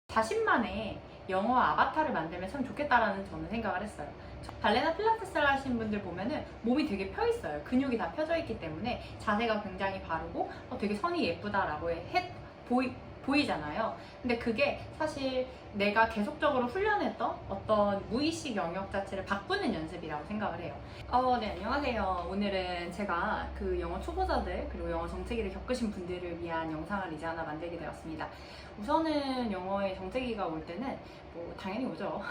자신만의 영어 아바타를 만들면 참 좋겠다라는 저는 생각을 했어요. 발레나 필라테스를 하시는 분들 보면은 몸이 되게 펴 있어요. 근육이 다 펴져 있기 때문에 자세가 굉장히 바르고 되게 선이 예쁘다라고 보이잖아요. 근데 그게 사실 내가 계속적으로 훈련했던 어떤 무의식 영역 자체를 바꾸는 연습이라고 생각을 해요. 네, 안녕하세요. 오늘은 제가 그 영어 초보자들 그리고 영어 정체기를 겪으신 분들을 위한 영상을 이제 하나 만들게 되었습니다. 우선은 영어의 정체기가 올 때는 당연히 오죠.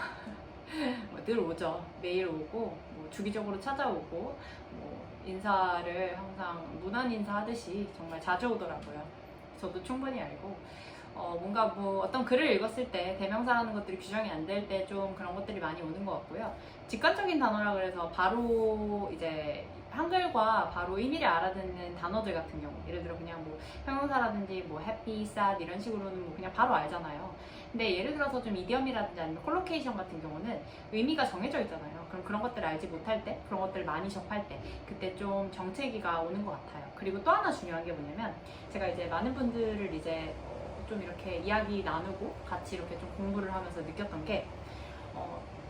늘 오죠. 매일 오고 주기적으로 찾아오고 인사를 항상 무난 인사하듯이 정말 자주 오더라고요. 저도 충분히 알고 뭔가 어떤 글을 읽었을 때 대명사라는 것들이 규정이 안 될 때 좀 그런 것들이 많이 오는 것 같고요. 직관적인 단어라 그래서 바로 이제 한글과 바로 의미를 알아듣는 단어들 같은 경우, 예를 들어 그냥 형용사라든지 happy, sad 이런 식으로는 그냥 바로 알잖아요. 근데 예를 들어서 좀 이디엄이라든지 아니면 콜로케이션 같은 경우는 의미가 정해져 있잖아요. 그럼 그런 것들을 알지 못할 때, 그런 것들을 많이 접할 때, 그때 좀 정체기가 오는 것 같아요. 그리고 또 하나 중요한 게 뭐냐면, 제가 이제 많은 분들을 이제 좀 이렇게 이야기 나누고 같이 이렇게 좀 공부를 하면서 느꼈던 게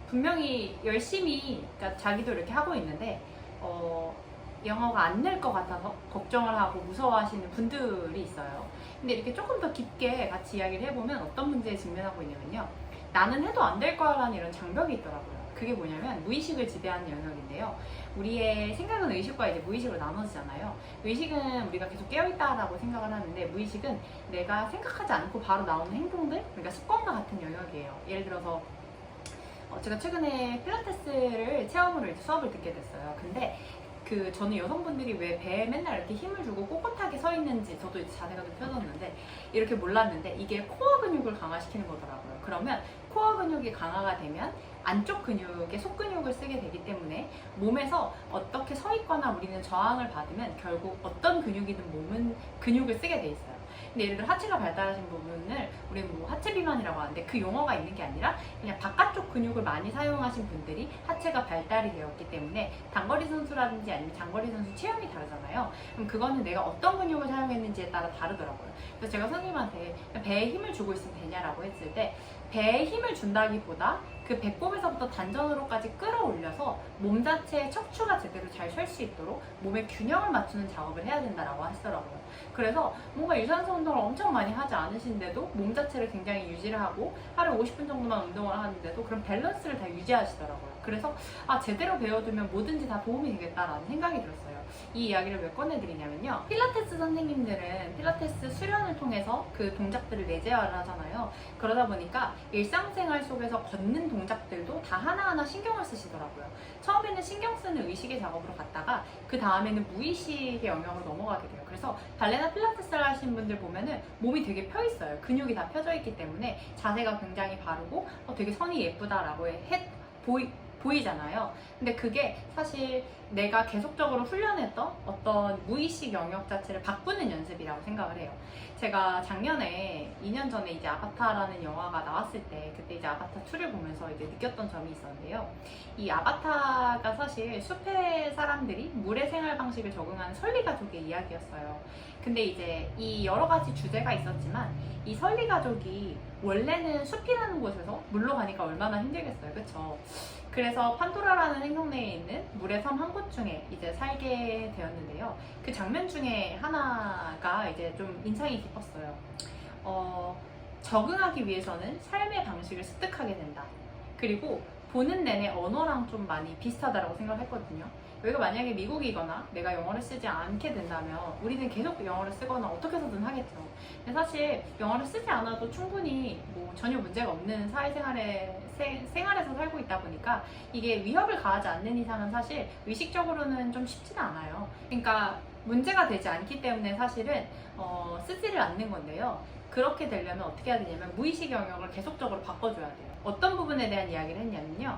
분명히 열심히, 그러니까 자기도 이렇게 하고 있는데 영어가 안 될 것 같아서 걱정을 하고 무서워하시는 분들이 있어요. 근데 이렇게 조금 더 깊게 같이 이야기를 해보면 어떤 문제에 직면하고 있냐면요, 나는 해도 안 될 거라는 이런 장벽이 있더라고요. 그게 뭐냐면 무의식을 지배하는 영역인데요. 우리의 생각은 의식과 이제 무의식으로 나눠지잖아요. 의식은 우리가 계속 깨어있다라고 생각을 하는데, 무의식은 내가 생각하지 않고 바로 나오는 행동들, 그러니까 습관과 같은 영역이에요. 예를 들어서 제가 최근에 필라테스를 체험으로 이제 수업을 듣게 됐어요. 근데 저는 여성분들이 왜 배에 맨날 이렇게 힘을 주고 꼿꼿하게 서 있는지, 저도 이제 자세가 좀 펴졌는데 이렇게 몰랐는데 이게 코어 근육을 강화시키는 거더라고요. 그러면 코어 근육이 강화가 되면 안쪽 근육에 속근육을 쓰게 되기 때문에 몸에서 어떻게 서 있거나 우리는 저항을 받으면 결국 어떤 근육이든 몸은 근육을 쓰게 돼 있어요. 근데 예를 들어 하체가 발달하신 부분을 우리는 하체 비만이라고 하는데, 그 용어가 있는 게 아니라 그냥 바깥쪽 근육을 많이 사용하신 분들이 하체가 발달이 되었기 때문에 단거리 선수라든지 아니면 장거리 선수 체형이 다르잖아요. 그럼 그거는 내가 어떤 근육을 사용했는지에 따라 다르더라고요. 그래서 제가 선생님한테 배에 힘을 주고 있으면 되냐라고 했을 때, 배에 힘을 준다기보다 그 배꼽에서부터 단전으로까지 끌어올려서 몸 자체의 척추가 제대로 잘 설 수 있도록 몸의 균형을 맞추는 작업을 해야 된다라고 하시더라고요. 그래서 뭔가 유산소 운동을 엄청 많이 하지 않으신데도 몸 자체를 굉장히 유지를 하고 하루에 50분 정도만 운동을 하는데도 그런 밸런스를 다 유지하시더라고요. 그래서 제대로 배워두면 뭐든지 다 도움이 되겠다라는 생각이 들었어요. 이 이야기를 왜 꺼내드리냐면요, 필라테스 선생님들은 필라테스 수련을 통해서 그 동작들을 내재화를 하잖아요. 그러다 보니까 일상생활 속에서 걷는 동작들도 다 하나하나 신경을 쓰시더라고요. 처음에는 신경 쓰는 의식의 작업으로 갔다가 그 다음에는 무의식의 영역으로 넘어가게 돼요. 그래서 발레나 필라테스를 하시는 분들 보면은 몸이 되게 펴 있어요. 근육이 다 펴져 있기 때문에 자세가 굉장히 바르고 되게 선이 예쁘다라고 보이잖아요. 근데 그게 사실 내가 계속적으로 훈련했던 어떤 무의식 영역 자체를 바꾸는 연습이라고 생각을 해요. 제가 작년에 2년 전에 이제 아바타라는 영화가 나왔을 때, 그때 이제 아바타 2를 보면서 이제 느꼈던 점이 있었는데요. 이 아바타가 사실 숲의 사람들이 물의 생활 방식을 적응하는 설리 가족의 이야기였어요. 근데 이제 이 여러 가지 주제가 있었지만 이 설리 가족이 원래는 숲이라는 곳에서 물로 가니까 얼마나 힘들겠어요, 그쵸? 그래서 판도라라는 행성내에 있는 물의 섬 한 곳 중에 이제 살게 되었는데요. 그 장면 중에 하나가 이제 좀 인상이 깊었어요. 적응하기 위해서는 삶의 방식을 습득하게 된다. 그리고 보는 내내 언어랑 좀 많이 비슷하다고 생각했거든요. 여기가 만약에 미국이거나 내가 영어를 쓰지 않게 된다면 우리는 계속 영어를 쓰거나 어떻게 해서든 하겠죠. 근데 사실 영어를 쓰지 않아도 충분히 전혀 문제가 없는 생활에서 살고 있다 보니까 이게 위협을 가하지 않는 이상은 사실 의식적으로는 좀 쉽지는 않아요. 그러니까 문제가 되지 않기 때문에 사실은 쓰지를 않는 건데요. 그렇게 되려면 어떻게 해야 되냐면 무의식 영역을 계속적으로 바꿔줘야 돼요. 어떤 부분에 대한 이야기를 했냐면요,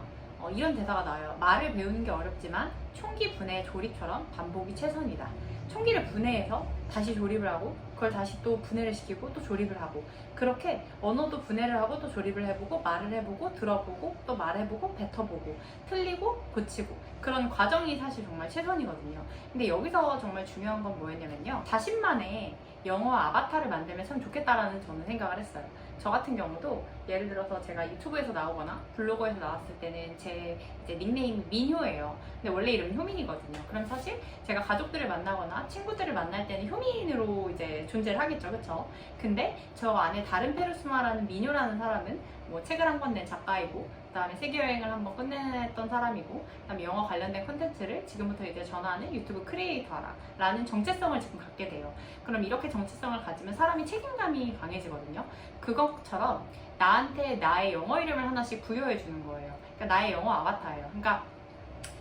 이런 대사가 나와요. 말을 배우는 게 어렵지만 총기 분해 조립처럼 반복이 최선이다. 총기를 분해해서 다시 조립을 하고 그걸 다시 또 분해를 시키고 또 조립을 하고, 그렇게 언어도 분해를 하고 또 조립을 해보고 말을 해보고 들어보고 또 말해보고 뱉어보고 틀리고 고치고, 그런 과정이 사실 정말 최선이거든요. 근데 여기서 정말 중요한 건 뭐였냐면요, 자신만의 영어 아바타를 만들면 참 좋겠다라는 저는 생각을 했어요. 저 같은 경우도 예를 들어서 제가 유튜브에서 나오거나 블로그에서 나왔을 때는 제 이제 닉네임이 민효예요. 근데 원래 이름은 효민이거든요. 그럼 사실 제가 가족들을 만나거나 친구들을 만날 때는 효민으로 이제 존재를 하겠죠, 그쵸? 근데 저 안에 다른 페르소나라는 민효라는 사람은 뭐 책을 한 권 낸 작가이고, 그다음에 세계 여행을 한번 끝냈던 사람이고, 그다음에 영어 관련된 콘텐츠를 지금부터 이제 전하는 유튜브 크리에이터라는 정체성을 지금 갖게 돼요. 그럼 이렇게 정체성을 가지면 사람이 책임감이 강해지거든요. 그것처럼 나한테 나의 영어 이름을 하나씩 부여해 주는 거예요. 그러니까 나의 영어 아바타예요. 그러니까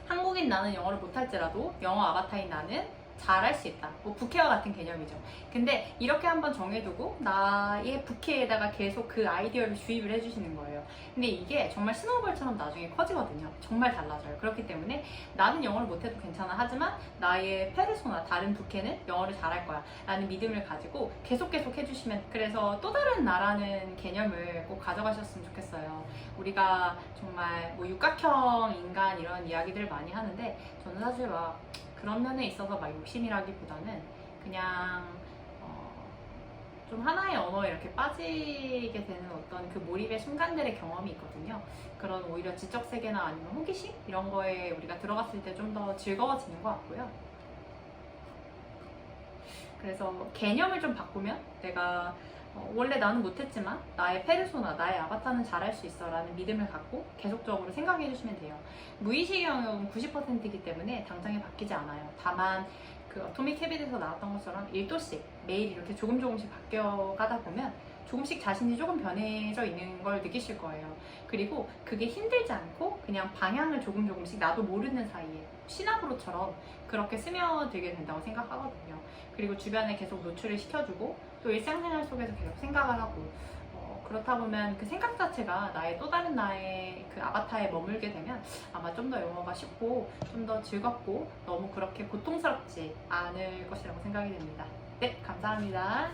한국인 나는 영어를 못할지라도 영어 아바타인 나는 잘할 수 있다. 뭐 부캐와 같은 개념이죠. 근데 이렇게 한번 정해두고 나의 부캐에다가 계속 그 아이디어를 주입을 해주시는 거예요. 근데 이게 정말 스노우볼처럼 나중에 커지거든요. 정말 달라져요. 그렇기 때문에 나는 영어를 못해도 괜찮아. 하지만 나의 페르소나, 다른 부캐는 영어를 잘할 거야. 라는 믿음을 가지고 계속 해주시면, 그래서 또 다른 나라는 개념을 꼭 가져가셨으면 좋겠어요. 우리가 정말 뭐 육각형 인간 이런 이야기들을 많이 하는데, 저는 사실 막 그런 면에 있어서 막 욕심이라기보다는 그냥 좀 하나의 언어에 이렇게 빠지게 되는 어떤 그 몰입의 순간들의 경험이 있거든요. 그런 오히려 지적 세계나 아니면 호기심 이런 거에 우리가 들어갔을 때 좀 더 즐거워지는 것 같고요. 그래서 개념을 좀 바꾸면 내가 원래 나는 못했지만 나의 페르소나, 나의 아바타는 잘할 수 있어 라는 믿음을 갖고 계속적으로 생각해 주시면 돼요. 무의식 영역은 90%이기 때문에 당장에 바뀌지 않아요. 다만 그 어토믹 헤빗에서 나왔던 것처럼 1도씩 매일 이렇게 조금씩 바뀌어가다 보면 조금씩 자신이 조금 변해져 있는 걸 느끼실 거예요. 그리고 그게 힘들지 않고 그냥 방향을 조금씩 나도 모르는 사이에 시나브로처럼 그렇게 스며들게 된다고 생각하거든요. 그리고 주변에 계속 노출을 시켜주고 또 일상생활 속에서 계속 생각을 하고, 그렇다 보면 그 생각 자체가 나의 또 다른 나의 그 아바타에 머물게 되면 아마 좀 더 영어가 쉽고 좀 더 즐겁고 너무 그렇게 고통스럽지 않을 것이라고 생각이 됩니다. 네, 감사합니다.